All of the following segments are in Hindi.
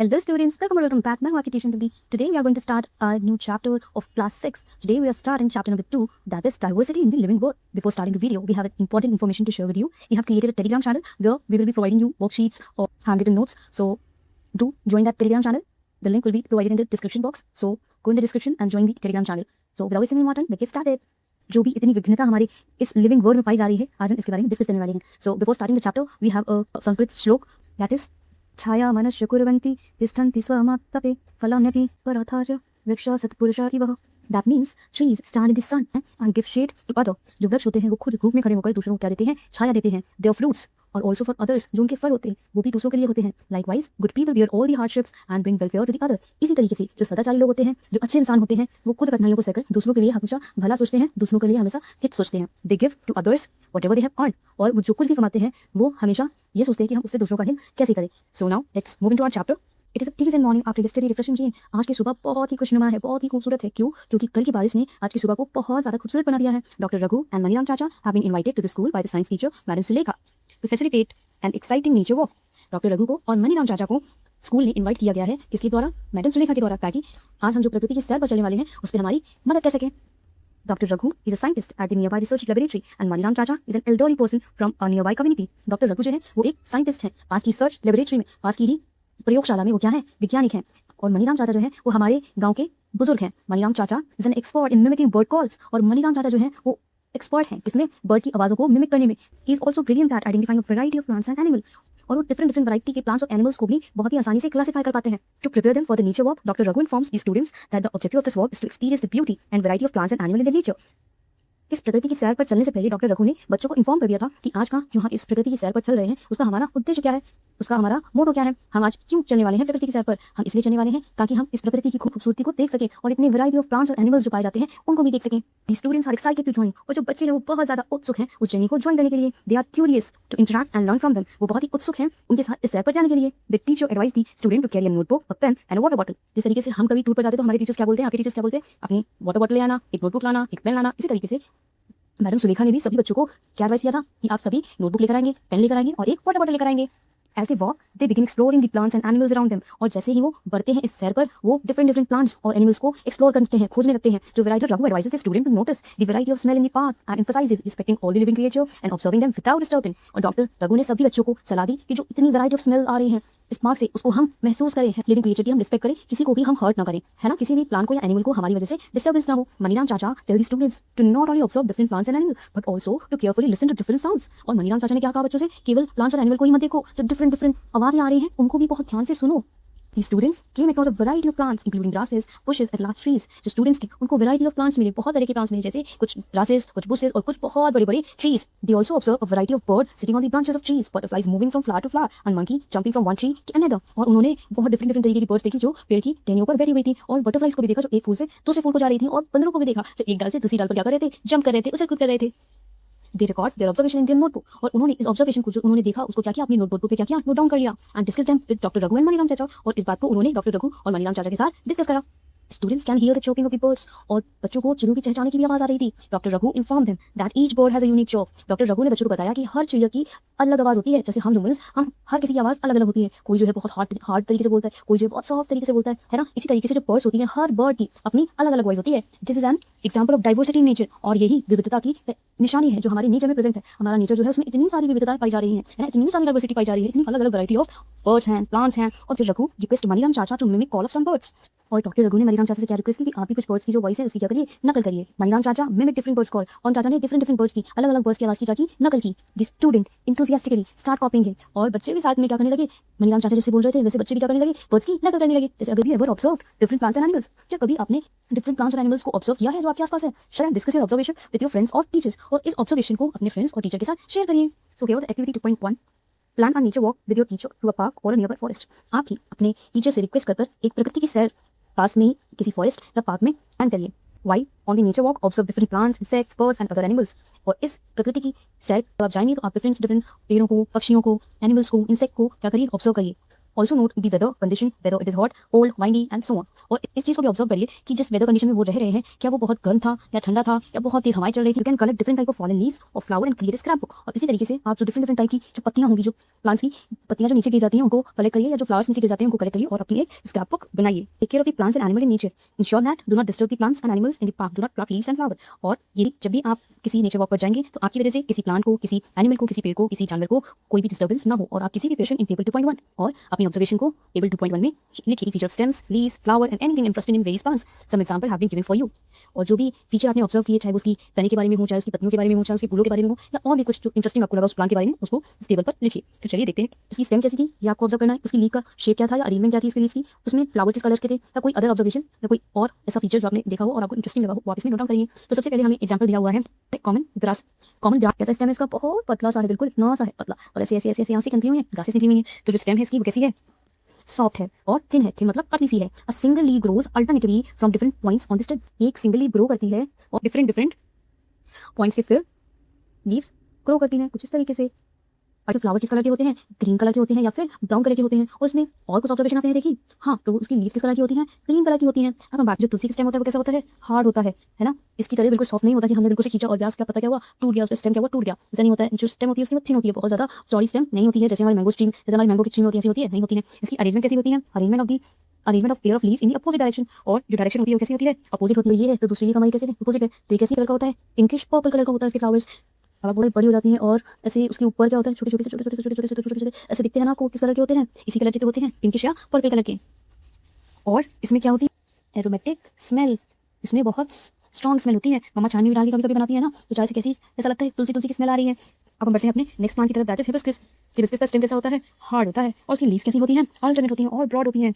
Hello students, welcome back. मैं हूँ आपकी tuition दीदी. Today we are going to start a new chapter of class 6. Today we are starting chapter number 2, that is diversity in the living world. Before starting the video, we have important information to share with you. We have created a Telegram channel where we will be providing you worksheets or handwritten notes. So do join that Telegram channel. The link will be provided in the description box. So go in the description and join the Telegram channel. So without wasting any more time, let's get started. जो भी इतनी विभिन्नता हमारे इस लिविंग वर्ल्ड में पाई जा रही है, आज हम इसके बारे में डिस्कस करने वाले हैं. So before starting the chapter we have a Sanskrit shlok that is छाया मनश्य कुर्वन्ति तिष्ठन्ति स्वमाप्तपे फलान्यपि परथाच वृक्षा सत्पुरुषा इवः. That means trees stand in the sun and give shade to other. जो वृक्ष होते हैं वो खुद धूप में खड़े होकर दूसरों को क्या देते हैं, छाया देते हैं. देयर फ्रूट्स और ऑल्सो फॉर अदर्स, जो उनके फल होते हैं वो भी दूसरों के लिए होते हैं. Likewise good people bear all the hardships and bring welfare to the other. इसी तरीके से जो सदाचारी लोग होते हैं, जो अच्छे इंसान होते हैं, वो खुद कठिनाइयों को सहकर दूसरों के लिए हमेशा भला सोचते हैं, दूसरों के लिए हमेशा हित सोचते हैं. They give to others whatever they have earned. और वो जो कुछ भी कमाते हैं वो हमेशा ये सोचते हैं कि हम उससे दूसरों का हित कैसे करें. So now let's move into our chapter. It is a pleasant morning after yesterday refreshing rain. आज की सुबह बहुत ही खुशनुमा है, बहुत ही खूबसूरत है. क्यों? क्योंकि कल की बारिश ने आज की सुबह को बहुत ज़्यादा खूबसूरत बना दिया है. Doctor Raghu and Maniram chacha have been invited to the school by the science teacher madam Sulekha to facilitate an exciting nature walk. Doctor Raghu को और मनीराम चाचा को स्कूल ने इनवाइट किया गया है. किसके द्वारा? मैडम सुलेखा के द्वारा, ताकि आज हम जो प्रकृति की सैर पर चलने वाले हैं उस पर हमारी मदद कर सकें. Dr. Raghu is a scientist at the nearby research laboratory and Maniram Chacha is an elderly person from a nearby community. Dr. Raghu जो है वो एक साइंटिस्ट हैं, पास की रिसर्च लेबोरेटरी में, पास की ही प्रयोगशाला में वो क्या है, वैज्ञानिक हैं. और मनीराम चाचा जो है वो हमारे गांव के बुजुर्ग हैं. मनीराम चाचा is an expert in mimicking bird calls. और मनीराम चाचा जो है वो एक्सपर्ट हैं किसमें? बर्ड की आवाज़ों को मिमिक करने में. He is also brilliant at identifying a variety of plants and animal. और वो डिफरेंट वैरायटी के प्लांट्स और एनिमल्स को भी बहुत ही आसानी से क्लासिफाई कर पाते हैं. To prepare them for the nature walk, doctor Raghu informs the students that the objective of this walk is to experience the beauty and variety of plants and animal in the nature. इस प्रकृति की सैर पर चलने से पहले डॉक्टर रघु ने बच्चों को इन्फॉर्म कर दिया था कि आज का जो हम इस प्रकृति की सैर पर चल रहे हैं उसका हमारा उद्देश्य क्या है, उसका हमारा मोटो क्या है. हम आज क्यों चलने वाले हैं प्रकृति की सैर पर? हम इसलिए चलने वाले हैं ताकि हम इस प्रकृति की खूबसूरती को देख सकें और इतनी वैरायटी ऑफ प्लांट्स और एनिमल्स जो पाए जाते हैं उनको भी देख सकें. The students are excited to join. और जो बच्चे हैं वो बहुत ज़्यादा उत्सुक हैं उस जर्नी को ज्वाइन करने के लिए. They are curious to interact and learn from them. वो बहुत ही उत्सुक हैं उनके साथ इस सैर पर जाने के लिए. The teacher advise the student to carry a notebook, a pen and a water bottle. जिस तरीके से हम कभी टूर पर जाते तो हमारे टीचर्स क्या बोलते हैं, आपके टीचर्स क्या बोलते हैं? अपनी वाटर बॉटल ले आना, एक नोटबुक लाना, एक पेन लाना. इसी तरीके से मैडम सुलेखा ने भी सभी बच्चों को क्या एडवाइस किया था कि आप सभी नोटबुक लेकर आएंगे, पेन लेकर आएंगे और एक वाटर बॉटल लेकर आएंगे. As they walk, they begin exploring the plants and animals around them. और जैसे ही वो बढ़ते हैं इस सैर पर, वो डिफरेंट प्लांट्स और एनिमल्स को एक्सप्लोर करते हैं, खोजने लगते हैं. जो variety Raghu advises the student to notice the variety of smell in the park and emphasises respecting all the living creature and observing them without disturbing. और डॉक्टर रघु ने सभी बच्चों को सलाह दी कि जो इतनी वैरायटी ऑफ स्मेल आ रही है इस पार्क से, उसको हम महसूस करें, लिविंग क्रिएचर की हम रिस्पेक्ट करें, किसी को भी हम हर्ट ना करें, है ना, किसी भी प्लांट को या एनिमल को हमारी वजह से डिस्टर्बेंस ना हो. Maniram chacha tell the students to not only observe different plants and animal but also to carefully listen to different sounds. और मनीराम चाचा ने क्या कहा बच्चों से? केवल प्लांट्स और एनिमल को ही मत देखो, जो डिफरेंट आवाजें आ रही हैं उनको भी बहुत ध्यान से सुनो. The students came across a variety of plants, including grasses, bushes, and large trees. जो students थी उनको variety of plants मिले, बहुत तरह के plants मिले, जैसे कुछ grasses, कुछ bushes और कुछ बहुत बड़े-बड़े trees. They also observed a variety of birds sitting on the branches of trees, butterflies moving from flower to flower, and monkey jumping from one tree to another. और उन्होंने बहुत डिफरेंट तरीके की birds देखी जो पेड़ की टहनियों पर बैठी हुई थी, और butterflies को भी देखा जो एक फूल से दूसरे फूल को जा रही थी, और बंदरों को भी देखा जो एक डाल से दूसरी डाल पर क्या कर रहे थे, जंप कर रहे थे, उछल कूद कर रहे थे. They record their observation in their notebook. और उन्होंने इस ऑब्जर्वेशन को जो उन्होंने देखा उसको क्या किया, अपनी नोटबुक पे क्या किया, नोट डाउन कर लिया. And discuss them with doctor Raghu and Maniram चाचा. और इस बात को उन्होंने डॉक्टर रघु और मनीराम चाचा के साथ डिस्कस करा. Students can hear the chirping of the birds. और बच्चों को चिड़ियों की चहचहाने की भी आवाज आ रही थी. Doctor Raghu informed them that each bird has a unique chirp. Doctor Raghu ने बच्चों को बताया कि हर चिड़िया की अलग आवाज होती है. जैसे हम ह्यूमंस, हम हर किसी की आवाज अलग अलग होती है. कोई जो है बहुत हार्ड तरीके से बोलता है, कोई जो है बहुत सॉफ्ट तरीके से बोलता है ना. इसी तरीके से जो बर्ड्स होती हैं, हर बर्ड की अपनी अलग अलग वॉइस होती है. This is an example of diversity in nature. और यही विविधता की निशानी है जो हमारे नेचर में प्रेजेंट है. हमारा नेचर जो है उसमें इतनी सारी विविधता पाई जा रही है, इतनी सारी डाइवर्सिटी पाई जा रही है, इतनी अलग अलग वैरायटी ऑफ बर्ड्स हैं, प्लांट्स हैं. और फिर Raghu request Maniram chacha to mimic call of some birds. और डॉक्टर रघु ने मनीराम चाचा से क्या रिक्वेस्ट की कि आप भी कुछ बर्ड्स की जो वॉइस है उसकी क्या करिए, नकल करिए. मनीराम चाचा मिमिक डिफरेंट बर्ड्स कॉल. और चाचा ने डिफरेंट बर्ड्स की अलग अलग बर्ड्स की आवाज की क्या की, नकल की. The student enthusiastically start copying it. और बच्चे भी साथ में क्या करने लगे, मनीराम चाचा जैसे बोल रहे थे वैसे बच्चे भी क्या करने लगे, बर्ड्स की नकल करने लगे. जैसे अगर भी ever observed different plants and animals. क्या कभी आपने डिफरेंट प्लांट्स और एनिमल्स को ऑब्जर्व किया है जो आपके आसपास है? Share and discuss your observation with your friends और टीचर्स. और इस ऑब्जर्वेशन को अपने फ्रेंड्स और टीचर के साथ शेयर करिए. So here the activity 2.1, plan a nature walk with your teacher to a park और अ नियरबाई फॉरेस्ट. आप ही अपने टीचर से रिक्वेस्ट कर एक प्रकृति की सैर पास में ही किसी फॉरेस्ट या पार्क में प्लान करिए. While on the nature walk observe different plants, insects, birds and other animals. और इस प्रकृति की सैर जब आप जाएंगे तो आप डिफरेंट पेड़ों को, पक्षियों को, एनिमल्स को, इंसेक्ट को क्या करिए, ऑब्जर्व करिए. Also note the weather condition, whether it is hot, cold, windy and so on. और इस चीज़ को भी ऑब्जर्व करिए कि जिस वेदर कंडीशन में वो रह रहे हैं, क्या वो बहुत गर्म था या ठंडा था या बहुत तेज हवाएं चल रही थी। You can collect different type of fallen leaves और flower and create scrapbook. और इसी तरीके से आप जो डिफरेंट डिफरेंट टाइप की जो पत्तियां होंगी, जो प्लांट्स की पत्तियां जो नीचे गिर जाती हैं उनको कलेक्ट करिए, या जो फ्लावर्स नीचे गिर जाते हैं उनको कलेक्ट करिए और अपनी एक स्क्रैप बुक बनाइए। Take care of the plants and animal in nature, ensure that do not disturb the plants and animals in the park, do not pluck leaves and flower. और ये जब भी आप किसी नेचर वॉक पर जाएंगे तो आपकी वजह से किसी प्लांट को, किसी एनिमल को, किसी पेड़ को, किसी जानवर को कोई भी डिस्टर्बेंस ना हो, और आप किसी भी क्वेश्चन इन टेबल 2.1 और अपनी ऑब्जर्वेशन को टेबल 2.1 में लिखिए। Feature of stems, leaves, flower and anything interesting in various plants, some example have been given for you. और जो भी फीचर आपने ऑब्जर्व किए, चाहे वो उसकी तने के बारे में हो, चाहे उसकी पत्तियों के बारे में हो, चाहे उसके फूलों के बारे में हो, या और भी कुछ जो इंटरेस्टिंग आपको लगा उस प्लांट के बारे में, उसको इस टेबल पर लिखिए। तो चलिए देखते हैं उसकी स्टेम कैसी थी, ये आपको ऑब्जर्व करना है। उसकी लीफ का शेप क्या था या अरेंजमेंट क्या थी उसकी लीव्स की, उसमें फ्लावर किस कलर के थे, या कोई अदर ऑब्जर्वेशन या कोई और ऐसा फीचर जो आपने देखा हो और आपको इंटरेस्टिंग लगा हो, वो आप इसमें नोट डाउन करिए। तो सबसे पहले हमें एग्जांपल दिया हुआ है कॉमन ग्रास। कॉमन ग्रास कैसा स्टेम है इसका, बहुत पतला सा है, बिल्कुल इतना सा है पतला, और ऐसे ऐसे ऐसे ऐसे यहाँ से निकली हुई है, ग्रासेस निकली हुई है। तो जो स्टेम है इसकी वो कैसी है, सॉफ्ट है और थिन है। थिन मतलब पतली सी है। A single leave grows alternatively from different points on the stem. एक सिंगल लीव ग्रो करती है और डिफरेंट डिफरेंट पॉइंट से फिर लीव्स ग्रो करती हैं कुछ इस तरीके से। और जो फ्लावर किस कलर के होते हैं, ग्रीन कलर के होते हैं या फिर ब्राउन कलर के होते हैं। और उसमें और कुछ ऑब्जर्वेशन आपने देखी, हाँ, तो उसकी लीव्स किस कलर की होती हैं, ग्रीन कलर की होती हैं। अब बाकी जो तुलसी का स्टेम होता है वो कैसा होता है, हार्ड होता है ना। इसकी तरह बिल्कुल सॉफ्ट नहीं होता कि हमने बिल्कुल से खींचा और ग्रास क्या पता क्या हुआ, टूट गया, उसका स्टेम क्या हुआ, टूट गया, ऐसा नहीं होता है। जो स्टेम होती है उसकी वो थिन होती है, बहुत ज्यादा चौड़ी स्टेम नहीं होती है, जैसे हमारी मैंगो स्ट्रीम, जैसे हमारी मैंगो की स्ट्रीम होती है ऐसी होती है नहीं होती है। इसकी अरेंजमेंट कैसी होती है, arrangement of pair of leaves in the opposite direction. और जो डायरेक्शन होती है वो कैसी होती है, अपोजिट होती है। ये है तो दूसरी हमारी कैसी है, अपोजिट है। तो ये कैसी कलर का होता है, पिंकिश पर्पल कलर का होता है इसके फ्लावर्स। अब बड़ी बड़ी हो जाती हैं और ऐसे उसके ऊपर क्या होता है, छोटे छोटे छोटे छोटे छोटे छोटे छोटे छोटे ऐसे दिखते हैं ना आपको, किस कलर के होते हैं, इसी कलर के होते हैं, पिंकिश या पर्पल कलर के। और इसमें क्या होती है, एरोमेटिक स्मेल। इसमें बहुत स्ट्रॉन्ग स्मेल होती है। मम्मा चाय में भी डाल के कभी कभी बनाती है ना, तो चाय से कैसी ऐसा लगता है, तुलसी तुलसी की स्मेल आ रही है। अब हम बढ़ते हैं अपने नेक्स्ट प्लांट की तरफ, दैट इज हिबिस्कस। हिबिस्कस का स्टेम कैसा होता है, हार्ड होता है। और उसकी लीव्स कैसी होती हैं, अल्टरनेट होती हैं और ब्रॉड होती हैं।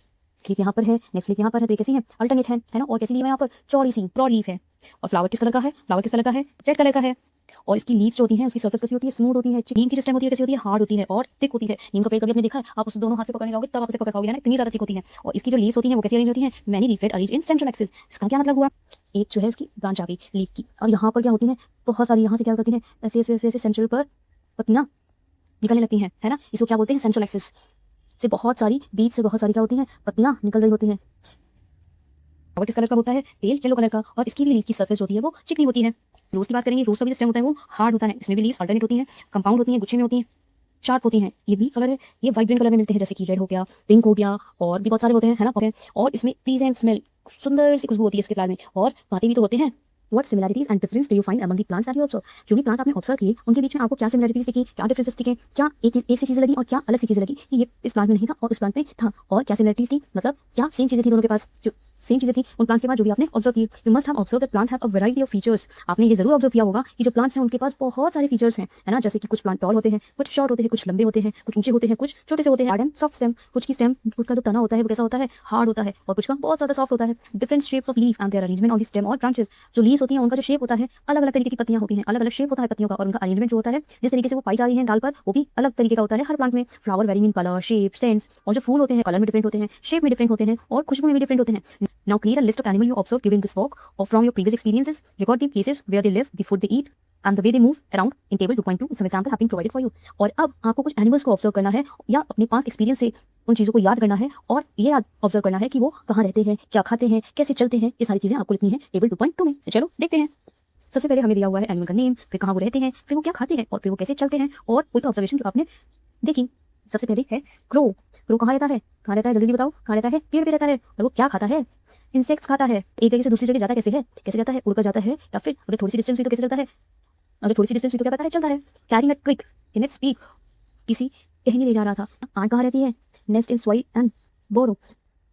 लीफ यहाँ पर है, नेक्स्ट लीफ यहाँ पर है, तो ये कैसी है, अल्टरनेट है ना। और कैसी लीफ है यहाँ पर, चौड़ी सी ब्रॉड लीफ है। और फ्लावर किस कलर का है, फ्लावर किस कलर का है, रेड कलर का है। और इसकी लीव्स जो होती हैं उसकी सरफेस कैसी होती है, स्मूथ होती है। नीम की जो स्टेम होती है कैसी होती है, हार्ड होती है और थिक होती है। नीम का पेड़ कभी आपने देखा है, आप उसे दोनों हाथ से पकड़ने जाओगे तब आप उसे पकड़ पाओगे ना, इतनी ज्यादा थिक होती है। और इसकी जो लीव्स होती हैं वो कैसी अरेंज होती हैं, many leaflet arrange in central axis. इसका क्या मतलब हुआ, एक जो है उसकी ब्रांच आ गई लीफ की, और यहाँ पर क्या होती है, बहुत सारी यहाँ से क्या करती है, ऐसे ऐसे ऐसे सेंट्रल पर पत्तियां निकलने लगती हैं, है ना। इसको क्या बोलते हैं, सेंट्रल एक्सिस से बहुत सारी, बीच से बहुत सारी क्या होती हैं, पत्तियां निकल रही होती हैं। और किस कलर का होता है, पेल येलो कलर का। और इसकी भी लीफ की सरफेस होती है वो चिकनी होती है। रोज की बात करेंगे, रोज का भी स्टेम होता है वो हार्ड होता है। इसमें भी लीव्स अल्टरनेट होती हैं, कंपाउंड होती हैं, गुच्छे में होती हैं, शार्प होती हैं। ये भी कलर है, ये वाइब्रेंट कलर में मिलते हैं, जैसे कि रेड हो गया, पिंक हो गया, और भी बहुत सारे होते हैं, है ना। और इसमें प्लीजेंट स्मेल, सुंदर सी खुशबू होती है इसके फ्लावर में, और कांटे भी तो होते हैं। What similarities and difference do you find among the plants that you observe? जो भी प्लांट आपने ऑब्जर्व किए उनके बीच में आपको क्या सिमिलरिटीज दिखी, क्या डिफरेंसेस दिखे, क्या एक सी चीजें लगी और क्या अलग सी चीजें लगी कि ये इस प्लांट में नहीं था और उस प्लांट में था, और क्या सिमिलरिटीज थी, मतलब क्या सेम चीजें थी दोनों के पास, जो सेम चीजें थी उन प्लांट्स के पास जो भी आपने ऑब्जर्व की। You must have observe that plant have a variety of features. आपने ये जरूर ऑब्जर्व किया होगा कि जो प्लांट्स हैं उनके पास बहुत सारे फीचर्स हैं, है ना। जैसे कि कुछ प्लांट टॉल होते हैं, कुछ शॉर्ट होते हैं, कुछ लंबे होते हैं, कुछ ऊंचे होते हैं, कुछ छोटे से होते हैं, हार्ड एंड सॉफ्ट स्टेम। कुछ की स्टेम, उसका जो तना होता है वो कैसा होता है, हार्ड होता है, और कुछ का बहुत ज्यादा सॉफ्ट होता है। Different shapes of leaf and their arrangement on the stem और ब्रांचेस। जो लीव्स होती हैं उनका जो शेप होता है, अलग अलग तरीके की पत्तियां होती हैं, अलग अलग शेप होता है पत्तियों का, और उनका अरेंजमेंट जो होता है, जिस तरीके से वो पाई जा रही है डाल पर, वो भी अलग तरीके का होता है हर प्लांट में। Flower varying in colour, shape, sense. और जो फूल होते हैं कलर में डिफरेंट होते हैं, शेप में डिफरेंट होते हैं, और खुशबू में भी डिफरेंट होते हैं। Now create a list of animal you observed during this walk or from your previous experiences. Record the places where they live, the food they eat, and the way they move around in table 2.2. Some example have been provided for you. और अब आपको कुछ एनिमल्स को ऑब्जर्व करना है या अपने पास एक्सपीरियंस से उन चीज़ों को याद करना है, और ये ऑब्जर्व करना है कि वो कहाँ रहते हैं, क्या खाते हैं, कैसे चलते हैं। ये सारी चीज़ें आपको लिखनी है टेबल 2.2 में। चलो देखते हैं। सबसे पहले हमें दिया हुआ है एनिमल का नेम, फिर कहाँ वो रहते हैं, फिर वो क्या खाते हैं, और फिर वो कैसे चलते हैं, और कोई तो ऑब्जर्वेशन जो आपने देखी। सबसे पहले है क्रो। क्रो कहाँ रहता है, कहाँ रहता है, जल्दी बताओ, कहाँ रहता है, पेड़ पे रहता है। और वो क्या खाता है, इंसेक्ट्स खाता है। एक जगह से दूसरी जगह जाता कैसे है, कैसे जाता है, उड़कर जाता है, या फिर अगर थोड़ी सी डिस्टेंस हुई तो कैसे चलता है, अगर थोड़ी सी डिस्टेंस हुई तो क्या पता है, चलता है। Carrying a twig in its beak, किसी कहीं ले जा रहा था। आंट कहाँ रहती है, नेस्ट इन सॉइल एंड बोरो,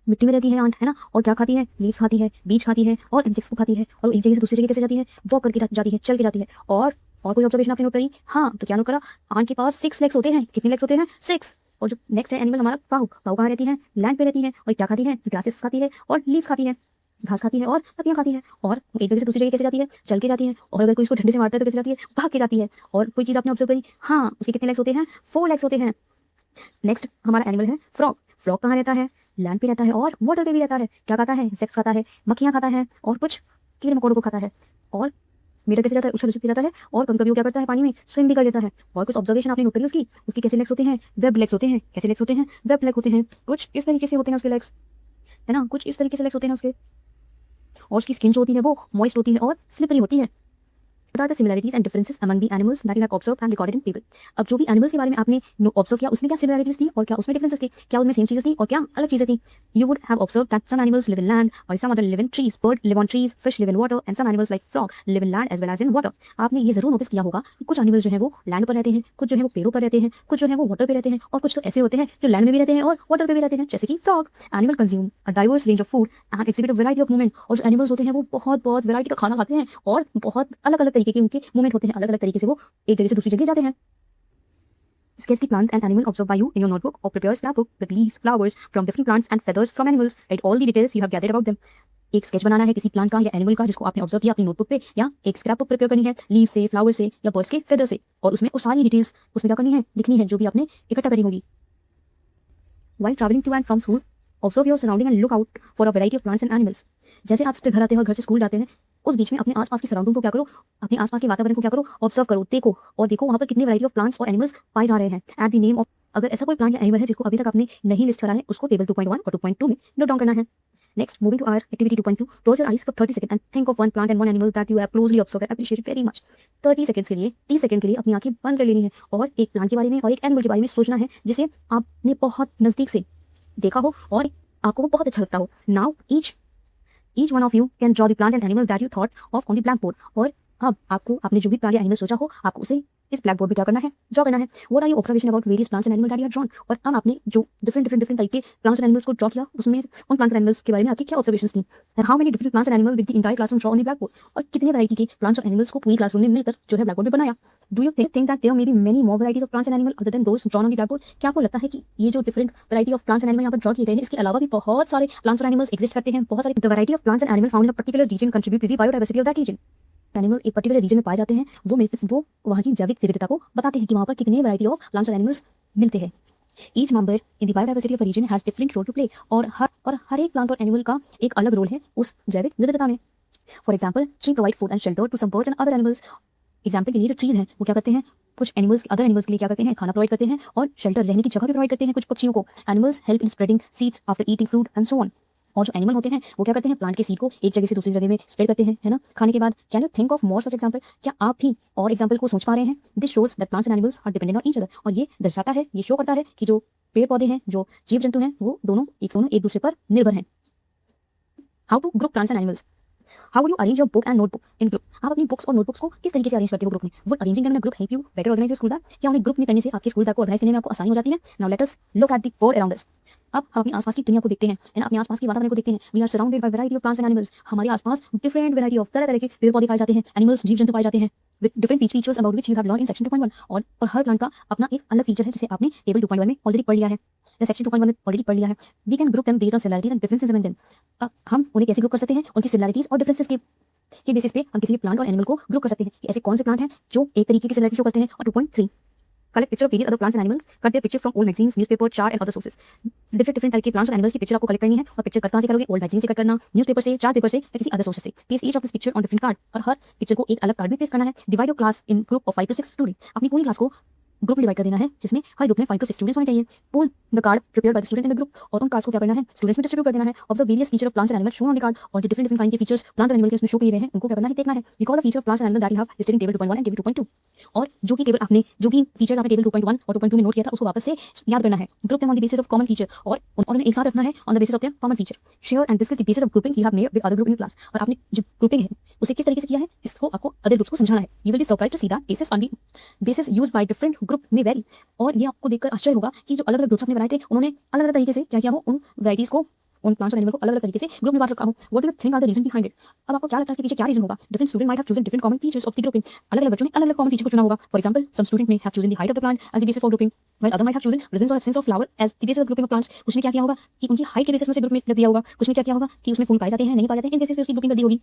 मिट्टी में रहती है आंट, है ना। और क्या खाती है, लीव्स खाती है, बीज खाती है, और इंसेक्ट्स को खाती है। और एक जगह से दूसरी जगह कैसे जाती है, वॉक करके जाती है, चल के जाती है। और कोई ऑब्जर्वेशन आपने नोट करी, हाँ, तो क्या नोट करा, आंट के पास 6 लेग्स होते हैं। कितने लेग्स होते हैं, 6। और जो नेक्स्ट है एनिमल हमारा पाऊ। पाऊ कहाँ रहती है, लैंड पे रहती है, और क्या खाती है, ग्रासेस खाती है और लीव्स खाती है, घास खाती है और पत्तियां खाती है। और एक जगह से दूसरी जगह कैसे जाती है, चल के जाती है। और अगर कोई इसको डंडे से मारता है तो कैसे जाती है, भाग के जाती है। और कोई चीज़ आपने ऑब्जर्व करी, हाँ, उसके कितने लेग्स होते हैं, 4 लेग्स होते हैं। नेक्स्ट हमारा एनिमल है फ्रॉग। फ्रॉग कहाँ रहता है, लैंड पे रहता है और वाटर पे भी रहता है। क्या खाता है, इंसेक्ट्स खाता है, मक्खियाँ खाता है, और कुछ कीड़े मकोड़ों को खाता है। और मीटर कैसे जाता है, उछल उछल के जाता है, और कभी कभी वो क्या करता है, पानी में स्विम भी कर लेता है। और कुछ ऑब्जर्वेशन आपने नोट करी उसकी कैसे लेग्स होते हैं, वेब लेग्स होते हैं। कैसे लेग्स होते हैं, वेब लेग होते हैं। कुछ इस तरीके से होते हैं उसके लेग्स, है ना, कुछ इस तरीके से लेग्स होते हैं उसके। और उसकी स्किन जो होती है वो मॉइस्ट होती है और स्लिपरी होती है। What are the similarities and differences among the animals that you have observed and recorded in table? अब जो भी एनिमल्स के बारे में आपने ऑब्जर्व किया उसमें क्या सिमिलरिटीज थी और क्या उसमें डिफरेंसेस थे, क्या उनमें सेम चीजें थी और क्या अलग चीजें थी। You would have observed that some animals live in land while some other live in trees. Bird live on trees, fish live in water and some animals like frog live in land as well as in water. आपने ये जरूर नोटिस किया होगा कि कुछ एनिमल्स जो है वो लैंड पर रहते हैं, कुछ जो है वो पेड़ों पर रहते हैं, कुछ जो है वो वाटर पे रहते हैं, और कुछ तो ऐसे होते हैं जो लैंड में भी रहते हैं और वाटर पे भी रहते हैं, जैसे कि frog. Animal consume a diverse range of food and exhibit a variety of movement. और जो एनिमल्स होते हैं वो बहुत वैरायटी का खाना खाते हैं और बहुत अलग अलग तरीके के उनके मूवमेंट होते हैं, अलग अलग तरीके से वो एक जगह से दूसरी जगह जाते हैं। Sketch the plant and animal observed by you in your notebook or prepare a scrapbook with leaves, flowers from different plants and feathers from animals. Write all the details you have gathered about them. एक स्केच बनाना है किसी प्लांट का या एनिमल का जिसको आपने ऑब्जर्व किया अपनी नोटबुक पे, या एक स्क्रैपबुक प्रिपेयर करनी है लीव से, फ्लावर से या बर्ड्स के फेदर से, और उसमें वो सारी डिटेल्स उसमें क्या करनी है, लिखनी है, जो भी आपने इकट्ठा करी होगी। While traveling to and from school, observe your surrounding and look out for a variety of plants and animals. जैसे आप घर आते हैं और घर से स्कूल जाते हैं, उस बीच में अपने आसपास की सराउंडिंग को क्या करो, अपने आसपास के वातावरण को क्या करो, ऑब्जर्व करो, देखो, और देखो वहाँ पर कितनी वैरायटी ऑफ प्लांट्स और एनिमल्स पाए जा रहे हैं। एट द नेम ऑफ, अगर ऐसा कोई प्लांट या एनिमल है जिसको अभी तक आपने नहीं लिस्ट करा है, उसको टेबल 2.1 और 2.2 में नोट डाउन करना है। Next, moving to our activity 2.2, close your eyes for 30 seconds and think of one plant and one animal that you have closely observed and appreciated very much. 30 seconds के लिए, 30 सेकंड के लिए अपनी आंखें बंद कर लेनी है और एक प्लांट के बारे में और एक एनिमल के बारे में सोचना है जिसे आपने बहुत नजदीक से देखा हो और आपको वो बहुत अच्छा लगता हो। Now each one of you can draw the plant and animal that you thought of on the blackboard. और अब आपको आपने जो भी प्लांट या एनिमल सोचा हो, आपको उसे इस ब्लैक बोर्ड पे क्या करना है, ड्रॉ करना है। What are your observation about various plants and animal that you have drawn. और अब आपने जो डिफरेंट टाइप के प्लांट्स एंड एनिमल्स को ड्रॉ किया, उसमें उन प्लांट एंड एनिमल्स के बारे में आपकी क्या ऑब्जर्वेशंस थी, and how many different plants and animal with the entire classroom draw on the black board. और कितने वैरायटी के प्लांट्स और एनिमल्स को पूरी क्लासरूम में मिलकर जो है ब्लैक बोर्ड पे बनाया। Do you think that there may be many more varieties of plants and animal other than those drawn on the black board. क्या आपको लगता है कि ये जो different variety of plants and animal यहाँ पर ड्रॉ किए गए हैं, इसके अलावा भी बहुत सारे प्लांट्स और एनिमल्स एग्जिस्ट करते हैं, बहुत सारे। The variety of plants and animal found in a particular region contribute to the biodiversity of that region. Animal एक पर्टिकुलर रीजन में पाए जाते हैं, वो वहाँ की जैविक विविधता को बताते हैं कि वहाँ पर कितने variety of plants and animals मिलते हैं। Each member in the biodiversity of a region has different role to play. और हर एक प्लांट और एनिमल का एक अलग रोल है उस जैविक विविधता में। For example, tree provide food and shelter to some birds and other animals. Example के लिए जो ट्रीज हैं वो क्या करते हैं, कुछ एनिमल्स अदर एनिमल्स के लिए क्या करते हैं, खाना प्रोवाइड करते हैं और शेल्टर रहने की जगह भी प्रोवाइड करते हैं कुछ पक्षियों को। Animals help in spreading seeds after eating fruit and so on. और जो एनिमल होते हैं वो क्या करते हैं, प्लांट के सीड को एक जगह से दूसरी जगह में स्प्रेड करते हैं, है ना, खाने के बाद। Can you think of more such example. क्या आप भी और एग्जांपल को सोच पा रहे हैं। This shows that plants and animals are dependent on each other. और ये दर्शाता है, ये शो करता है कि जो पेड़ पौधे हैं, जो जीव जंतु हैं, वो दोनों एक दूसरे पर निर्भर हैं। How to group plants and animals. How would you arrange your book and notebook in group. आप अपनी बुक्स और नोटबुक्स को किस तरीके से अरेंज करते हो ग्रुप में। Would arranging them in a group help you better organise your school bag. क्या उन्हें ग्रुप में करने से आपके स्कूल बैग को ऑर्गेनाइज करने में आपको आसानी हो जाती है। Now let us look at the world around us. अब हम अपने आसपास की दुनिया को देखते हैं, अपने आसपास के वातावरण को देखते हैं। We are surrounded by variety of plants and animals. हमारे आसपास डिफरेंट वैरायटी ऑफ तरह तरह के पेड़ पौधे पाए जाते हैं, एनिमल्स जीव जंतु पाए जाते हैं with different features about which you have learn in section 2.1। और हर प्लांट का अपना एक अलग फीचर है जिसे आपने टेबल 2.1 में ऑलरेडी पढ़ लिया है, या सेक्शन 2.1 में ऑलरेडी पढ़ लिया है। We can group them based on similarities and differences among them. हम उन्हें कैसे ग्रुप कर सकते हैं, उनकी सिमिलरिटीज और डिफरेंसेस के बेसिस पे हम किसी भी प्लांट और एनिमल को ग्रुप कर सकते हैं कि ऐसे कौन से प्लांट हैं जो एक तरीके की सिमिलरिटी शो करते हैं। और 2.3, collect picture of various other plants and animals. Cut their picture from old magazines, newspaper, chart and other sources. different type के प्लांट्स और एनिमल्स की पिक्चर आपको कलेक्ट करनी है, और पिक्चर कहाँ से करोगे, ओल्ड मैगजीन से कट करना, न्यूज़पेपर से, चार्ट पेपर से, या किसी अदर सोर्सेस से। Paste each of this picture on different card. और हर पिक्चर को एक अलग कार्ड में पेस्ट करना है। Divide your class in group of 5 to 6 student. अपनी पूरी क्लास को ग्रुप में डिवाइड कर देना है जिसमें हर ग्रुप में 5 to 6 स्टूडेंट्स होने चाहिए। Pull the card prepared by the student in the group. और उन कार्ड्स को क्या करना है, स्टूडेंट्स में डिस्ट्रीब्यूट कर देना है। Observe various feature of plants and animals shown on the card. और जो डिफरेंट काइंड के फीचर्स प्लांट और एनिमल के उसमें शो किए गए हैं उनको क्या करना है, देखना है। Recall the feature of plants and animal that you have listed in table 2.1 and table 2.2। और जो कि फीचर आपने टेबल 2.1 और 2.2 में नोट किया था उसको वापस से याद करना है। Group them on the basis of common feature. और उन्हें एक साथ रखना है on the basis of their common feature. Share and discuss the basis of grouping you have made with other group in class. और आपने जो ग्रुपिंग है उसे किस तरीके से किया है, इसको आपको अदर ग्रुप्स को समझाना है। You will be surprised to see that basis on the basis used by different group in vary. और ये आपको देखकर आश्चर्य होगा कि जो अलग अलग ग्रुप्स आपने बनाए थे उन्होंने अलग अलग तरीके से क्या किया हो, उन वैराइटीज को, उन प्लांट्स और एनिमल को अलग अलग तरीके से ग्रुप में बांट रखा हो। What do you think are the reason behind it. अब आपको क्या लगता है इसके पीछे क्या रीजन होगा। Different student might have chosen different common features of the grouping. अलग अलग बच्चों ने अलग अलग कॉमन फीचर को चुना होगा। For example, some student may have chosen the height of the plant as the basis for grouping, while other might have chosen presence और absence of flower as the basis of grouping of plants. कुछ ने क्या किया होगा कि उनकी हाइट के बेसिस में से ग्रुप में रख दिया होगा। कुछ ने क्या किया होगा कि उसमें फूल पाए जाते हैं, नहीं पाए जाते हैं, इन बेसिस पे उसकी ग्रुपिंग कर दी होगी।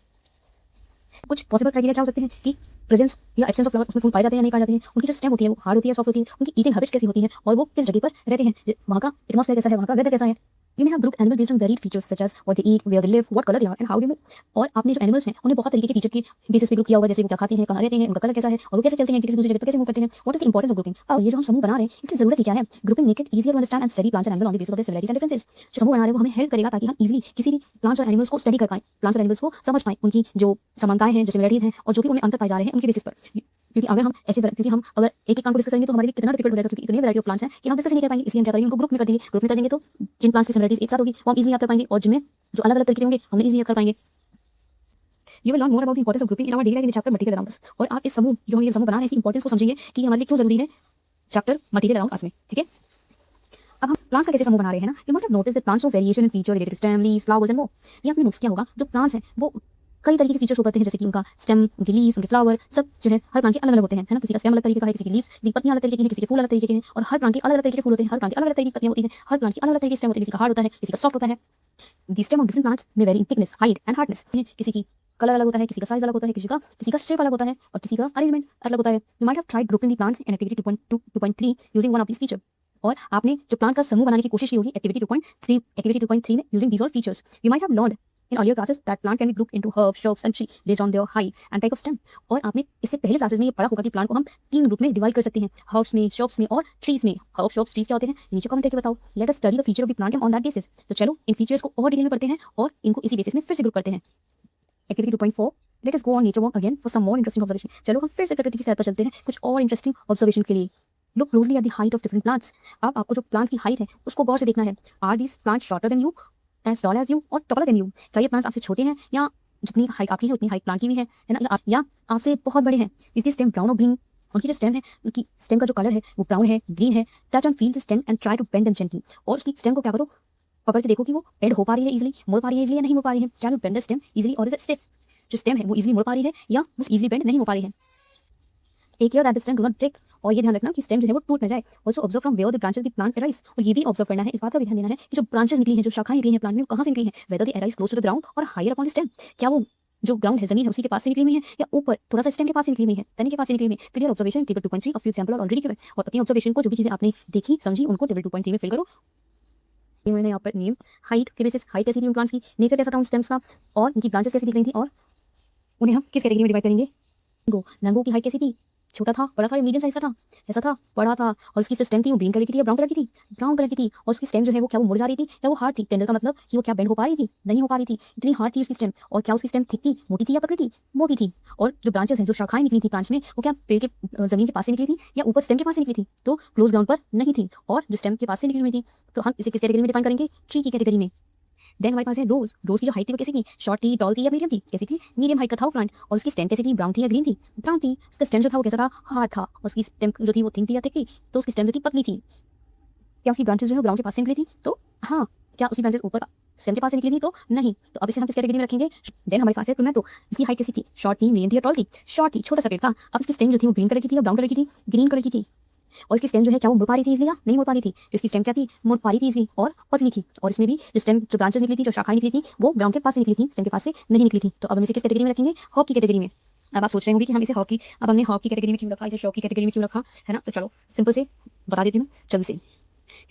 कुछ पॉसिबल क्राइटेरिया क्या हो सकते हैं कि प्रेजेंस या एब्सेंस ऑफ फ्लावर, उसमें फूल पाए जाते हैं या नहीं पाए जाते हैं, उनकी जो स्टेम होती है वो हार्ड होती है, सॉफ्ट होती है, उनकी ईटिंग हैबिट्स कैसी होती हैं, और वो किस जगह पर रहते हैं, वहाँ का एटमॉस्फेयर कैसा है, वहाँ का वेदर कैसा है। You may have grouped animal based on varied features such as what they eat, where they live, what color they are and how they move. और आपने जो एनिमल्स हैं उन्हें बहुत तरीके के फीचर के बेसिस पे ग्रुप किया हुआ है, जैसे वो क्या खाते हैं, कहाँ रहते हैं, उनका कलर कैसा है और वो कैसे चलते हैं, किसी दूसरी जगह पर कैसे मूव करते हैं. What is the importance of grouping? अब ये जो हम समूह बना रहे हैं इनकी जरूरत ही क्या है? Grouping make it easier to understand and study plants and animals on the basis of their similarities and differences. जो समूह बना रहे हैं वो हमें हेल्प करेगा ताकि हम इजीली किसी भी प्लांट्स और एनिमल्स को स्टडी कर पाएं, प्लांट्स और एनिमल्स को समझ पाएं, उनकी जो समानताएं हैं, जो सिमिलरिटीज हैं और जो भी उनमें अंतर पाए जा रहे हैं उनके बेसिस पर. क्योंकि अगर हम ऐसे क्योंकि हम अगर एक प्लांट को डिस्कस करेंगे तो हमारे लिए कितना डिफिकल्ट हो जाएगा, क्योंकि इतनी वैरायटी ऑफ प्लांट्स हैं कि हम डिस्कस नहीं कर पाएंगे. इसलिए हम क्या करेंगे, उनको ग्रुप में कर देंगे. ग्रुप में कर देंगे तो जिन प्लांट्स की सिमिलरिटीज एक साथ होगी वो हम इजीली याद कर पाएंगे और जिनमें जो अलग अलग तरीके होंगे हम इजीली याद कर पाएंगे. You will learn more about the importance of grouping in our daily life in the chapter material around us. और आप इस समूह जो हम ये समूह बना रहे हैं इसकी इंपॉर्टेंस को समझेंगे कि हमारे लिए क्यों जरूरी है चैप्टर मटेरियल अराउंड अस में. ठीक है, अब हम प्लांट्स का कैसे समूह बना रहे हैं ना. You must have notice that plants of variation in feature related stem, leaves, flowers and more. ये आपने नोटिस किया होगा जो प्लांट्स हैं वो कई तरीके के फीचर्स हो करते हैं, जैसे कि उनका स्टेम, उनके लीव्स, उनके फ्लावर, सब जो है हर प्लांट के अलग अलग होते हैं, है ना. किसी का स्टेम अलग तरीके का है, किसी की लीव्स, किसी की पत्तियां अलग तरीके की हैं, किसी के फूल अलग तरीके के हैं और हर प्लांट के अलग अलग तरीके के फूल होते हैं, हर प्लांट के अलग अलग तरीके की पत्तियां होती हैं, हर प्लांट के अलग अलग तरीके के स्टेम होते हैं, किसी का हार्ड होता है, किसी का सॉफ्ट होता है. The stem of different plants may vary in thickness, height and hardness. किसी की कलर अलग होता है, किसी का साइज अलग होता है, किसी का शेप अलग होता है और किसी का अरेंजमेंट अलग होता है. You might have tried grouping the plants in activity 2.2 2.3 using one of this feature. और आपने जो प्लांट का समूह बनाने की कोशिश की होगी एक्टिविटी 2.3 में using these all features. You might have learned in earlier classes that plant can be grouped into herbs, shrubs and tree based on their height and type of stem. और आपने इससे पहले क्लासेस में ये पढ़ा होगा कि प्लांट को हम 3 ग्रुप में डिवाइड कर सकते हैं, हर्ब्स में, shrubs में और ट्रीज में. हर्ब्स, shrubs, ट्रीज क्या होते हैं नीचे कमेंट करके बताओ. Let us study the feature of the plant on that basis. तो चलो इन फीचर्स को और डिटेल में पढ़ते हैं और इनको इसी बेसिस में फिर से ग्रुप करते हैं. Activity 2.4 let us go on nature walk again for some more interesting observation. चलो हम फिर से प्रकृति की सैर पर चलते हैं कुछ और इंटरेस्टिंग ऑब्जर्वेशन के लिए. Look closely at the height of different plants. अब आपको जो प्लांट्स की हाइट है उसको गौर से देखना है. Are these plants shorter than you, as tall as you और टॉलर देन यू. क्या ये प्लांट्स आपसे छोटे हैं या जितनी हाइट आपकी है उतनी हाइट प्लांट की भी है ना, या आपसे बहुत बड़े हैं. इसकी स्टेम ब्राउन और ग्रीन, उनकी जो स्टेम है उनकी स्टेम का जो कलर है वो ब्राउन है, ग्रीन है. Touch and feel the stem and try to bend them gently. और उसकी स्टेम को क्या करो, पकड़ के देखो कि वो बेंड हो पा रही है इजीली, मुड़ पा रही है इजीली या नहीं मुड़ पा रही है. Can you bend the stem easily और इज इट स्टिफ? जो स्टेम है वो इजीली मुड़ पा रही है या वो इजीली बेंड नहीं हो पा रही है. Take care that the stem do not break. और ये ध्यान रखना कि स्टेम जो है वो टूट न जाए. Also observe from where the branches the plant arise. और ये भी ऑब्जर्व करना है, इस बात का भी ध्यान देना है कि जो ब्रांचेस निकली हैं, जो शाखाएं निकली हैं प्लांट में, कहां से निकली हैं. Whether they arise close to the ground और हायर अपॉन द स्टेम. क्या वो जो ग्राउंड है, जमीन है, उसी के पास से निकली हुई है या ऊपर थोड़ा सा स्टेम के पास से निकली हुई है, तने के पास से निकली हुई है. Clear observation table 2.3 of few sample already given. और अपनी ऑब्जर्वेशन को जो भी चीजें आपने देखी समझी उनको टेबल 2.3 में फिल करो. मैंने यहाँ पर नेम, हाइट के बेसिस, हाइट कैसी थी उन प्लांट्स की, नेचर कैसा था उन स्टेम्स का और उनकी ब्रांचेस कैसी दिख रही थी और उन्हें हम किस कैटेगरी में डिवाइड करेंगे. मैंगो की हाइट कैसी थी, छोटा था, बड़ा था या मीडियम साइज का था, ऐसा था, बड़ा था. और उसकी जो स्टेम थी वो ग्रीन कलर की थी या ब्राउन कलर की थी, ब्राउन कलर की थी. और उसकी स्टेम जो है वो क्या वो मुड़ जा रही थी या वो हार्ड थी. टेंडर का मतलब कि वो क्या बेंड हो पा रही थी, नहीं हो पा रही थी, इतनी हार्ड थी उसकी स्टेम. और क्या उसकी स्टेम थिक थी, मोटी थी या पतली थी, मोटी थी. और जो ब्रांचेस हैं, जो शाखाएं निकली थी प्लांट्स में, वो क्या पेड़ के जमीन के पास से निकली थी या ऊपर स्टेम के पास से निकली थी, तो क्लोज ग्राउंड पर नहीं थी. और जो स्टेम के पास से निकली हुई थी तो हम इसे किस कैटेगरी में डिफाइन करेंगे, ट्री की कैटेगरी में. देन हमारे पास है रोज. रोज की जो हाइट थी वो कैसी थी, शॉर्ट थी, टॉल थी या मीडियम थी, कैसी थी, मीडियम हाइट का था वो प्लांट. और उसकी स्टेम कैसी थी, ब्राउन थी या ग्रीन थी, ब्राउन थी. उसका स्टेम जो था वो कैसा था, हार्ड था. और उसकी स्टेम जो थी वो थिन थी या थिक थी, तो उसकी स्टेम जो थी पतली थी. क्या उसकी ब्रांचेस जो है ग्राउंड के पास से निकली थी, तो हाँ. क्या उसकी ब्रांचेस ऊपर स्टेम के पास से निकली थी, तो नहीं. तो अब इसे हम किस कैटेगरी में रखेंगे. देन हमारे पास है टोमेटो. इसकी हाइट कैसी थी, शॉर्ट थी, मीडियम थी या टॉल थी, शॉर्ट थी, छोटा सा पेड़ था. अब इसकी स्टेम जो थी वो ग्रीन कलर की थी या ब्राउन कलर की थी, ग्रीन कलर की थी. और इसकी स्टेम जो है क्या वो मुड़ पा रही थी इसलिए या नहीं मुड़ पा रही थी. इसकी स्टेम क्या थी, मुड़ पा रही थी इसलिए और पतली थी. और इसमें भी जो स्टेम, जो ब्रांचेस निकली थी, जो शाखाएं निकली थी, वो ग्राउंड के पास से निकली थी, स्टेम के पास से नहीं निकली थी. तो अब हम इसे किस कैटेगरी में रखेंगे, हॉप की कैटेगरी में. अब आप सोच रहे होंगे कि हम इसे हॉप की, अब हमने हॉप की कैटेगरी में क्यों रखा, इसे शॉप की कैटेगरी में क्यों रखा, है ना. तो चलो सिंपल से बता देती हूँ जल्दी से.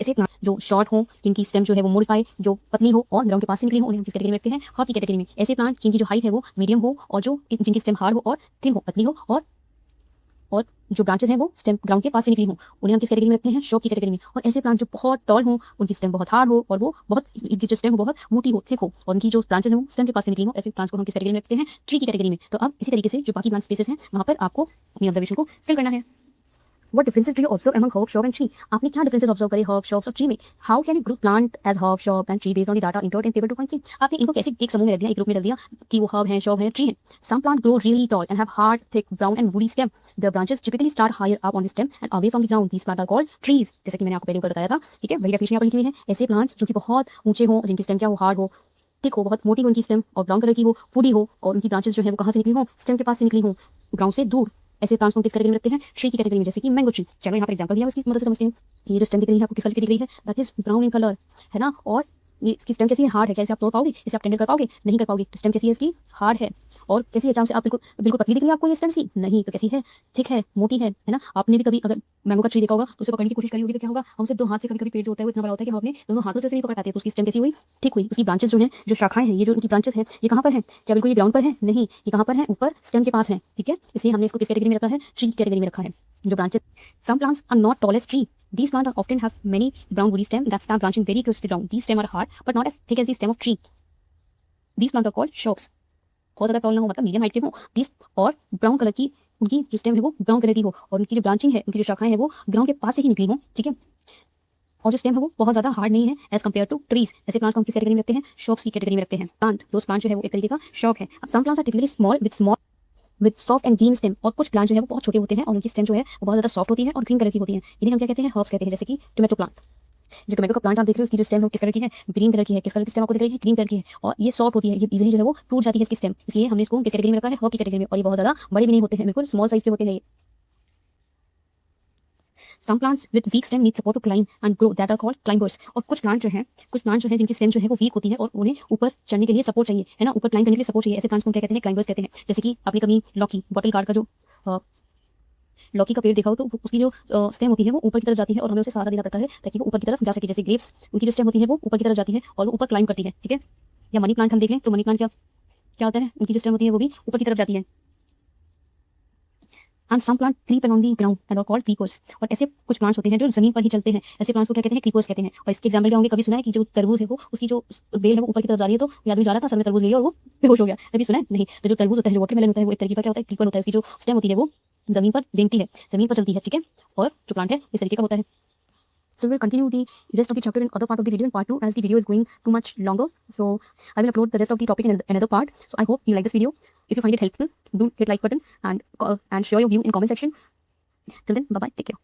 ऐसे प्लांट जो शॉर्ट हो, जिनकी स्टेम जो है वो मुड़ पाए, जो पतली हो और ग्राउंड के पास से निकली हो, उन्हें हम किस कैटेगरी में रखते हैं, हॉप की कैटेगरी में. ऐसे प्लांट जिनकी जो हाइट है वो मीडियम हो और जो जिनकी स्टेम हार्ड हो और थिन हो, पतली हो और जो ब्रांचेस हैं वो स्टेम ग्राउंड के पास से निकली हो, उन्हें हम किस कैटेगरी में रखते हैं, शॉप की कैटेगरी में. और ऐसे प्लांट जो बहुत टॉल हो, उनकी स्टेम बहुत हार्ड हो और वो बहुत, इनकी जो स्टेम हो बहुत मोटी हो, थिक हो और उनकी जो ब्रांचेस हैं वो स्टेम के पास से निकली हो, ऐसे प्लांट्स को हम किस कैटेगरी में रखते हैं, ट्री की कैटेगरी में. तो अब इसी तरीके से जो बाकी प्लांट स्पेसेस हैं वहाँ पर आपको अपनी ऑब्जर्वेशन को फिल करना है. What differences do you observe among herb, shrub and tree? आपने क्या differences observe करे herb, shrubs और tree में? How can you group plant as herb, shrub and tree based on the data entered in table 2.3? आपने इनको कैसे एक समूह में रख दिया, एक ग्रुप में रख दिया कि वो herb हैं, shrub हैं, tree हैं. Some plant grow really tall and have hard, thick, brown and woody stem. The branches typically start higher up on the stem and away from the ground. These plants are called trees. जैसे कि मैंने आपको पहले ऊपर बताया था, ठीक है. वही डेफिनेशन यहाँ पर लिखी हुई है. ऐसे प्लांट्स जो कि बहुत ऊंचे हों, जिनकी स्टेम क्या हो, हार्ड हो, थिक हो, बहुत मोटी हो उनकी स्टेम और ब्राउन कलर की हो, वुडी हो और उनकी ब्रांचेस जो है वो कहाँ से निकली हो, स्टेम के पास से निकली हो, ग्राउंड से दूर. ऐसे प्लांट्स को किस कैटेगरी में रखते हैं, ट्री की कैटेगरी में. जैसे कि मैंगो ट्री. चलो यहाँ पर एग्जांपल दिया उसकी मदद से समझते हैं. ये जो स्टेम दिख रही है आपको किस कलर की दिख रही है, that is brown in colour, है ना. और ये इसकी स्टेम कैसी है, हार्ड है। क्या इसे आप तोड़ पाओगे, इसे आप टेंडर कर पाओगे, नहीं कर पाओगे। तो स्टेम कैसी है इसकी, हार्ड है। और कैसी है, क्या से आप बिल्कुल बिल्कुल पतली दिख रही है आपको ये स्टेम सी, नहीं। तो कैसी है, थिक है, मोटी है ना। आपने भी कभी अगर मैंगो का ट्री देखा होगा तो उसे पकड़ने की कोशिश करी होगी तो क्या होगा, हम सिर्फ 2 हाथ से कभी कभी पेड़ जो होता है वो इतना बड़ा होता है कि हम अपने दोनों हाथों से उसे नहीं पकड़ पाते। तो उसकी स्टेम कैसी हुई, ठीक हुई। उसकी ब्रांचेस जो हैं, जो शाखाएं हैं, ये जो उनकी ब्रांचेस हैं, ये कहाँ पर है, क्या बिल्कुल ये ग्राउंड पर है, नहीं, ये कहाँ पर है, ऊपर स्टेम के पास है, ठीक है। इसलिए हमने इसको किस कैटेगरी में रखा है, ट्री कैटेगरी में रखा है। जो branches, some plants are not tall as tree. These plants are often have many brown woody stem that start branching very close to the ground. These stem are hard but not as thick as the stem of tree. These plants are called shrubs. बहुत ज़्यादा टॉल ना हो, मतलब मीडियम हाइट के हो, दिस और ब्राउन कलर की उनकी जो स्टेम है वो ब्राउन कलर की हो, और उनकी जो ब्रांचिंग है, उनकी जो शाखाएं हैं वो ग्राउंड के पास से ही निकली हो, ठीक है। और जो स्टेम है वो बहुत ज़्यादा हार्ड नहीं है एज कम्पेयर टू ट्रीज। ऐसे प्लांट्स को हम किस कैटेगरी में रखते हैं, शॉप्स की कैटेगरी में रखते हैं। प्लांट, रोज प्लांट जो है वो एक तरीके का शॉप है। अब some plants are typically small with soft and green stem, और कुछ प्लांट जो है वो बहुत छोटे होते हैं और उनकी स्टेम जो है वो बहुत ज़्यादा सॉफ्ट होती है और ग्रीन कलर की होती है। इन्हें हम क्या कहते हैं, हर्ब्स कहते हैं। जैसे कि टोमेटो प्लांट, जो टोमेटो का प्लांट आप देख रहे हो उसकी जो स्टेम है किस कलर की है, ग्रीन कलर की है। किस कलर की स्टेम आपको दिख रही है, ग्रीन कलर की है, और ये सॉफ्ट होती है, ये इजीली जो है वो टूट जाती है इसकी स्टेम, इसलिए हमने इसको किस कैटेगरी में रखा है, हर्ब की कैटेगरी में। और ये बहुत ज़्यादा बड़े भी नहीं होते हैं, बिल्कुल स्मॉल साइज के होते हैं ये। Some plants with weak stem need support to climb and grow that are called climbers. और कुछ प्लांट जो है जिनकी स्टेम जो है वो वीक होती है और उन्हें ऊपर चढ़ने के लिए सपोर्ट चाहिए, है ना, ऊपर क्लाइंब करने के लिए सपोर्ट चाहिए। ऐसे प्लांट्स को क्या कहते हैं, क्लाइंबर्स कहते हैं। जैसे कि आपने कभी लौकी, बॉटल गार्ड का जो लौकी का पेड़ देखा हो तो उसकी जो स्टेम होती है वो ऊपर की तरफ जाती है और हमें उसे सहारा देना पड़ता है ताकि वो ऊपर की तरफ जा सके। जैसे ग्रेप्स, उनकी जो स्टेम होती है वो ऊपर की तरफ जाती है और वो ऊपर क्लाइंब करती है, ठीक है। या मनी प्लांट हम देख लें तो मनी प्लांट क्या क्या होता है, उनकी जो स्टेम होती है वो भी ऊपर की तरफ जाती है। And some plant creep along the ground and are called creepers. और ऐसे कुछ प्लांट्स होते हैं जो जमीन पर ही चलते हैं, ऐसे प्लांट्स को क्या कहते हैं, क्रीपर्स कहते हैं। और इसके एग्जांपल क्या होंगे, कभी सुना है कि जो तरबूज है वो उसकी जो बेल है वो ऊपर की तरफ जा रही है, तो आदमी जा रहा था सर में तरबूज गई और वो बेहोश हो गया, कभी सुना है, नहीं। तो जो तरबूज होता है, जो वाटरमेलन होता है, वो एक तरीके का क्या होता है, क्रीपर होता है। उसकी जो स्टेम होती है वो जमीन पर रेंगती है, जमीन पर चलती है, ठीक है। और जो प्लांट है इस तरीके का होता है। So we'll continue the rest of the chapter in other part of the video in part 2, as the video is going too much longer. So I will upload the rest of the topic in another part. So I hope you like this video. If you find it helpful, do hit like button and share your view in comment section. Till then, bye bye, take care.